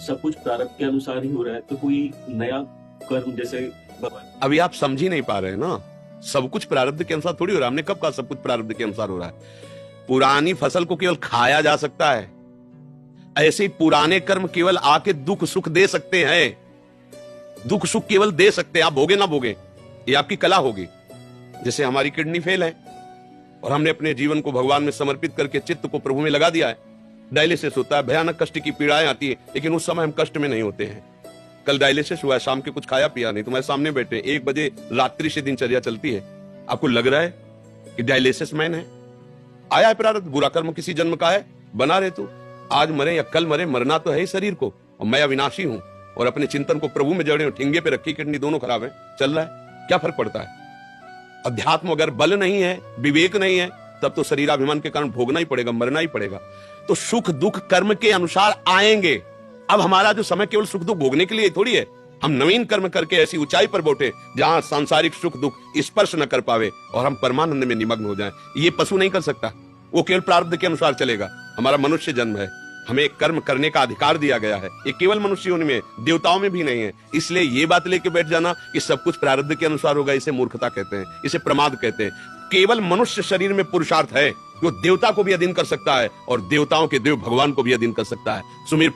सब कुछ प्रारब्ध के अनुसार ही हो रहा है, तो कोई नया कर्म जैसे भगवान। अभी आप समझ ही नहीं पा रहे हैं ना, सब कुछ प्रारब्ध के अनुसार थोड़ी हो रहा है। हमने कब कहा सब कुछ प्रारब्ध के अनुसार हो रहा है? पुरानी फसल को केवल खाया जा सकता है, ऐसे ही पुराने कर्म केवल आके दुख सुख दे सकते हैं। दुख सुख केवल दे सकते हैं, आप भोगे ना भोगे, ये आपकी कला होगी। जैसे हमारी किडनी फेल है और हमने अपने जीवन को भगवान में समर्पित करके चित्त को प्रभु में लगा दिया है, डायलिसिस होता है, भयानक कष्ट की पीड़ाएं आती है, लेकिन उस समय हम कष्ट में नहीं होते हैं। कल डायलिसिस हुआ है, शाम के कुछ खाया पिया नहीं, तुम्हारे सामने बैठे, 1 बजे रात्रि से दिनचर्या चलती है। आपको लग रहा है कि डायलिसिस मैन है? आया है प्रारब्ध, बुरा कर्म किसी जन्म का है, बना रहे तू, आज मरे या कल मरे, मरना तो है ही शरीर को। और मैं अविनाशी हूं और अपने चिंतन को प्रभु में जड़े हूं, ठिंगे पे रखी किडनी दोनों खराब है, चल रहा है, क्या फर्क पड़ता है? अध्यात्म अगर बल नहीं है, विवेक नहीं है, तब तो शरीराभिमान के कारण भोगना ही पड़ेगा, मरना ही पड़ेगा। तो सुख दुख कर्म के अनुसार आएंगे। अब हमारा जो समय केवल सुख दुख भोगने के लिए थोड़ी है, हम नवीन कर्म करके ऐसी ऊंचाई पर बैठे जहां सांसारिक सुख दुख स्पर्श न कर पावे और हम परमानंद में निमग्न हो जाएं। ये पशु नहीं कर सकता, वो केवल प्रारब्ध के अनुसार चलेगा। हमारा मनुष्य जन्म है, हमें कर्म करने का अधिकार दिया गया है, ये केवल मनुष्यों में, देवताओं में भी नहीं है। इसलिए ये बात लेके बैठ जाना कि सब कुछ प्रारब्ध के अनुसार होगा, इसे मूर्खता कहते हैं, इसे प्रमाद कहते हैं। केवल मनुष्य शरीर में पुरुषार्थ है जो देवता को भी अधीन कर सकता है और देवताओं के देव भगवान को भी अधीन कर सकता है। सुमीर